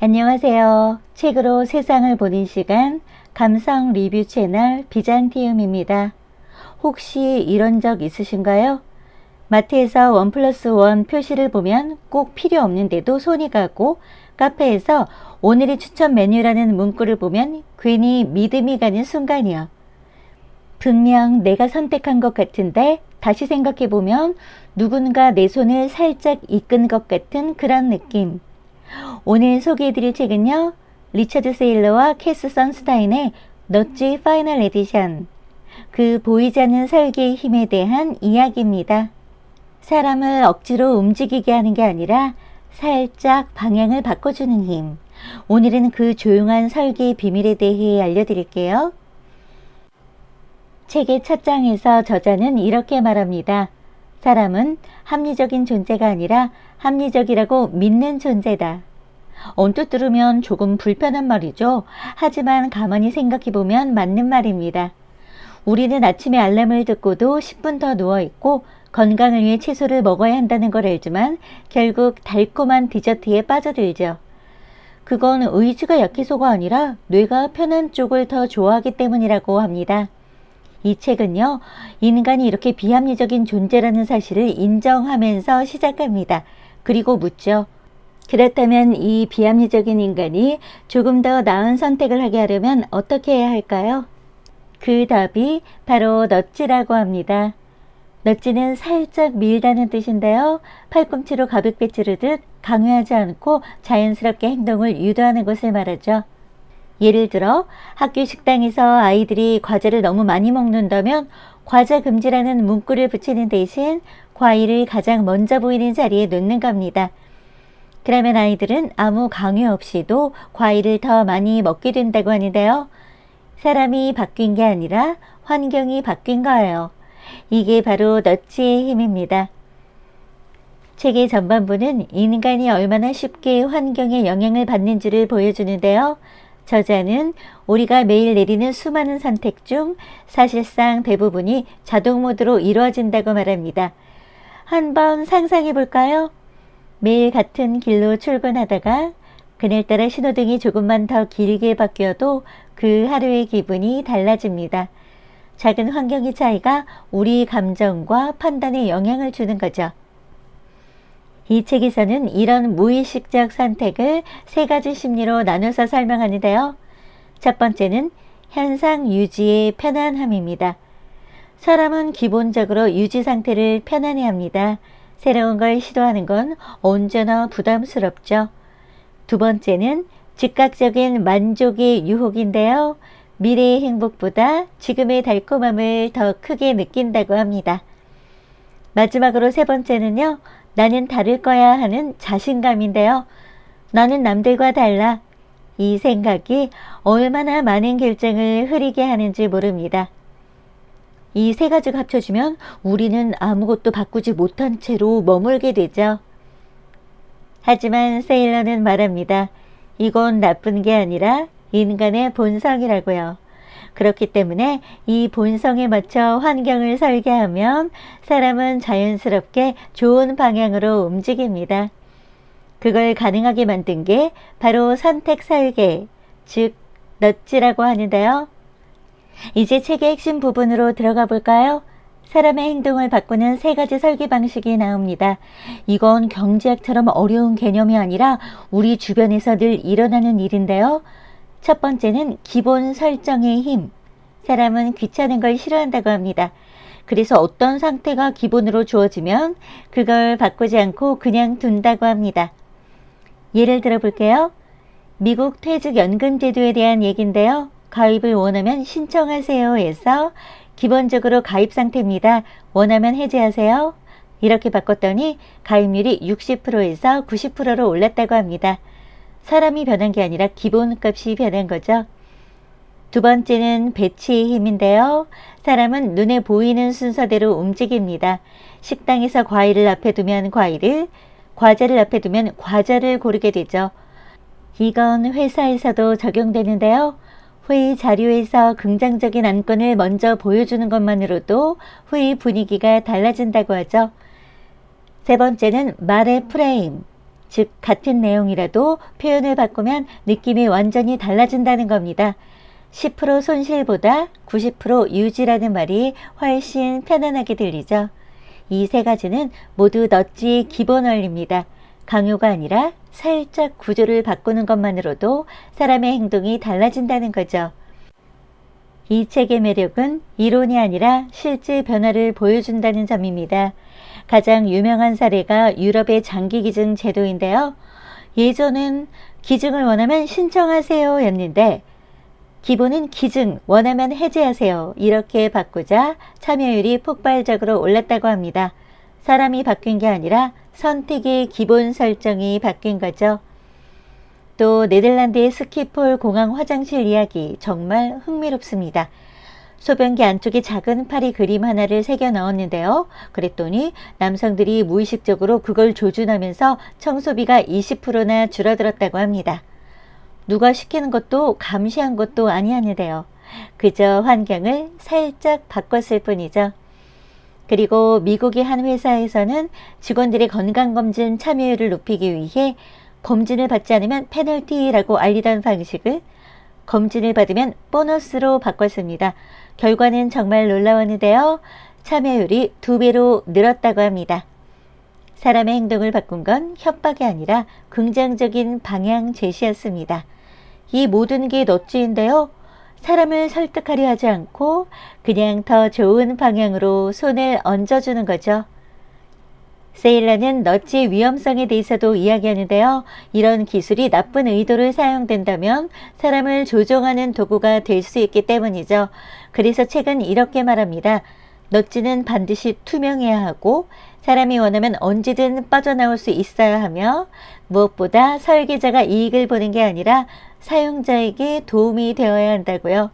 안녕하세요. 책으로 세상을 보는 시간 감성 리뷰 채널 비잔티움입니다. 혹시 이런 적 있으신가요? 마트에서 1+1 표시를 보면 꼭 필요 없는데도 손이 가고, 카페에서 오늘의 추천 메뉴라는 문구를 보면 괜히 믿음이 가는 순간이요. 분명 내가 선택한 것 같은데 다시 생각해보면 누군가 내 손을 살짝 이끈 것 같은 그런 느낌. 오늘 소개해드릴 책은요, 리처드 세일러와 캐스 선스타인의 넛지 파이널 에디션, 그 보이지 않는 설계의 힘에 대한 이야기입니다. 사람을 억지로 움직이게 하는 게 아니라 살짝 방향을 바꿔주는 힘. 오늘은 그 조용한 설계의 비밀에 대해 알려드릴게요. 책의 첫 장에서 저자는 이렇게 말합니다. 사람은 합리적인 존재가 아니라 합리적이라고 믿는 존재다. 언뜻 들으면 조금 불편한 말이죠. 하지만 가만히 생각해보면 맞는 말입니다. 우리는 아침에 알람을 듣고도 10분 더 누워있고 건강을 위해 채소를 먹어야 한다는 걸 알지만 결국 달콤한 디저트에 빠져들죠. 그건 의지가 약해서가 아니라 뇌가 편한 쪽을 더 좋아하기 때문이라고 합니다. 이 책은요, 인간이 이렇게 비합리적인 존재라는 사실을 인정하면서 시작합니다. 그리고 묻죠. 그렇다면 이 비합리적인 인간이 조금 더 나은 선택을 하게 하려면 어떻게 해야 할까요? 그 답이 바로 넛지라고 합니다. 넛지는 살짝 밀다는 뜻인데요. 팔꿈치로 가볍게 찌르듯 강요하지 않고 자연스럽게 행동을 유도하는 것을 말하죠. 예를 들어 학교 식당에서 아이들이 과자를 너무 많이 먹는다면 과자 금지라는 문구를 붙이는 대신 과일을 가장 먼저 보이는 자리에 놓는 겁니다. 그러면 아이들은 아무 강요 없이도 과일을 더 많이 먹게 된다고 하는데요. 사람이 바뀐 게 아니라 환경이 바뀐 거예요. 이게 바로 넛지의 힘입니다. 책의 전반부는 인간이 얼마나 쉽게 환경의 영향을 받는지를 보여주는데요. 저자는 우리가 매일 내리는 수많은 선택 중 사실상 대부분이 자동 모드로 이루어진다고 말합니다. 한번 상상해 볼까요? 매일 같은 길로 출근하다가 그날따라 신호등이 조금만 더 길게 바뀌어도 그 하루의 기분이 달라집니다. 작은 환경의 차이가 우리 감정과 판단에 영향을 주는 거죠. 이 책에서는 이런 무의식적 선택을 3가지 심리로 나눠서 설명하는데요. 첫 번째는 현상 유지의 편안함입니다. 사람은 기본적으로 유지 상태를 편안해합니다. 새로운 걸 시도하는 건 언제나 부담스럽죠. 두 번째는 즉각적인 만족의 유혹인데요. 미래의 행복보다 지금의 달콤함을 더 크게 느낀다고 합니다. 마지막으로 세 번째는요, 나는 다를 거야 하는 자신감인데요. 나는 남들과 달라. 이 생각이 얼마나 많은 결정을 흐리게 하는지 모릅니다. 이 3가지가 합쳐지면 우리는 아무것도 바꾸지 못한 채로 머물게 되죠. 하지만 세일러는 말합니다. 이건 나쁜 게 아니라 인간의 본성이라고요. 그렇기 때문에 이 본성에 맞춰 환경을 설계하면 사람은 자연스럽게 좋은 방향으로 움직입니다. 그걸 가능하게 만든 게 바로 선택 설계, 즉 넛지라고 하는데요. 이제 책의 핵심 부분으로 들어가 볼까요? 사람의 행동을 바꾸는 3가지 설계 방식이 나옵니다. 이건 경제학처럼 어려운 개념이 아니라 우리 주변에서 늘 일어나는 일인데요. 첫 번째는 기본 설정의 힘. 사람은 귀찮은 걸 싫어한다고 합니다. 그래서 어떤 상태가 기본으로 주어지면 그걸 바꾸지 않고 그냥 둔다고 합니다. 예를 들어 볼게요. 미국 퇴직연금제도에 대한 얘기인데요. 가입을 원하면 신청하세요 해서 기본적으로 가입 상태입니다. 원하면 해지하세요. 이렇게 바꿨더니 가입률이 60%에서 90%로 올랐다고 합니다. 사람이 변한 게 아니라 기본값이 변한 거죠. 두 번째는 배치의 힘인데요. 사람은 눈에 보이는 순서대로 움직입니다. 식당에서 과일을 앞에 두면 과일을, 과자를 앞에 두면 과자를 고르게 되죠. 이건 회사에서도 적용되는데요. 회의 자료에서 긍정적인 안건을 먼저 보여주는 것만으로도 회의 분위기가 달라진다고 하죠. 세 번째는 말의 프레임, 즉 같은 내용이라도 표현을 바꾸면 느낌이 완전히 달라진다는 겁니다. 10% 손실보다 90% 유지라는 말이 훨씬 편안하게 들리죠. 이 세 가지는 모두 넛지의 기본 원리입니다. 강요가 아니라 살짝 구조를 바꾸는 것만으로도 사람의 행동이 달라진다는 거죠. 이 책의 매력은 이론이 아니라 실제 변화를 보여준다는 점입니다. 가장 유명한 사례가 유럽의 장기기증 제도인데요. 예전엔 기증을 원하면 신청하세요 였는데 기본은 기증, 원하면 해지하세요 이렇게 바꾸자 참여율이 폭발적으로 올랐다고 합니다. 사람이 바뀐 게 아니라 선택의 기본 설정이 바뀐 거죠. 또 네덜란드의 스키폴 공항 화장실 이야기 정말 흥미롭습니다. 소변기 안쪽에 작은 파리 그림 하나를 새겨 넣었는데요. 그랬더니 남성들이 무의식적으로 그걸 조준하면서 청소비가 20%나 줄어들었다고 합니다. 누가 시키는 것도 감시한 것도 아니었는데요. 그저 환경을 살짝 바꿨을 뿐이죠. 그리고 미국의 한 회사에서는 직원들의 건강검진 참여율을 높이기 위해 검진을 받지 않으면 페널티라고 알리던 방식을 검진을 받으면 보너스로 바꿨습니다. 결과는 정말 놀라웠는데요. 참여율이 2배로 늘었다고 합니다. 사람의 행동을 바꾼 건 협박이 아니라 긍정적인 방향 제시였습니다. 이 모든 게 넛지인데요. 사람을 설득하려 하지 않고 그냥 더 좋은 방향으로 손을 얹어주는 거죠. 세일러는 넛지의 위험성에 대해서도 이야기하는데요. 이런 기술이 나쁜 의도로 사용된다면 사람을 조종하는 도구가 될 수 있기 때문이죠. 그래서 책은 이렇게 말합니다. 넛지는 반드시 투명해야 하고 사람이 원하면 언제든 빠져나올 수 있어야 하며 무엇보다 설계자가 이익을 보는 게 아니라 사용자에게 도움이 되어야 한다고요.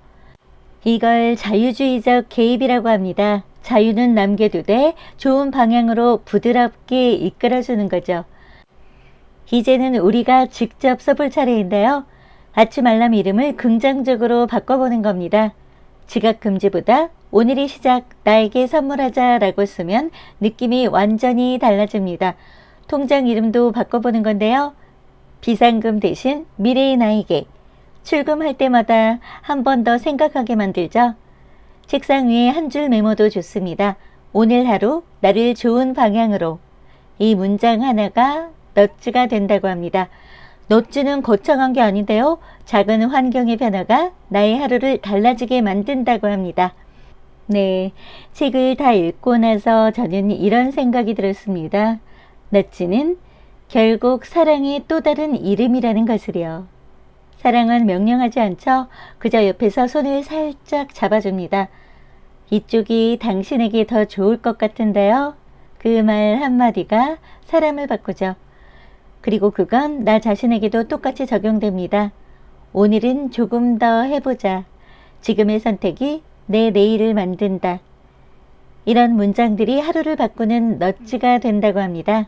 이걸 자유주의적 개입이라고 합니다. 자유는 남겨두되 좋은 방향으로 부드럽게 이끌어주는 거죠. 이제는 우리가 직접 써볼 차례인데요. 아침 알람 이름을 긍정적으로 바꿔보는 겁니다. 지각 금지보다 오늘의 시작 나에게 선물하자 라고 쓰면 느낌이 완전히 달라집니다. 통장 이름도 바꿔보는 건데요. 비상금 대신 미래의 나에게, 출금할 때마다 한 번 더 생각하게 만들죠. 책상 위에 한 줄 메모도 좋습니다. 오늘 하루 나를 좋은 방향으로. 이 문장 하나가 넛지가 된다고 합니다. 넛지는 거창한 게 아닌데요. 작은 환경의 변화가 나의 하루를 달라지게 만든다고 합니다. 네, 책을 다 읽고 나서 저는 이런 생각이 들었습니다. 넛지는 결국 사랑의 또 다른 이름이라는 것을요. 사랑은 명령하지 않죠. 그저 옆에서 손을 살짝 잡아줍니다. 이쪽이 당신에게 더 좋을 것 같은데요. 그 말 한마디가 사람을 바꾸죠. 그리고 그건 나 자신에게도 똑같이 적용됩니다. 오늘은 조금 더 해보자. 지금의 선택이 내 내일을 만든다. 이런 문장들이 하루를 바꾸는 넛지가 된다고 합니다.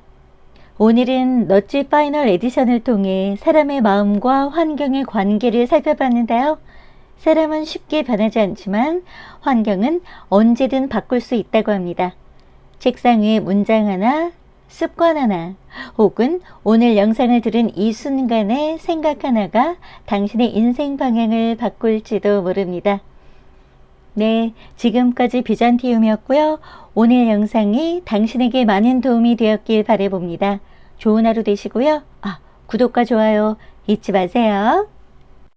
오늘은 넛지 파이널 에디션을 통해 사람의 마음과 환경의 관계를 살펴봤는데요. 사람은 쉽게 변하지 않지만 환경은 언제든 바꿀 수 있다고 합니다. 책상 위에 문장 하나, 습관 하나, 혹은 오늘 영상을 들은 이 순간의 생각 하나가 당신의 인생 방향을 바꿀지도 모릅니다. 네, 지금까지 비잔티움이었고요. 오늘 영상이 당신에게 많은 도움이 되었길 바라봅니다. 좋은 하루 되시고요. 구독과 좋아요 잊지 마세요.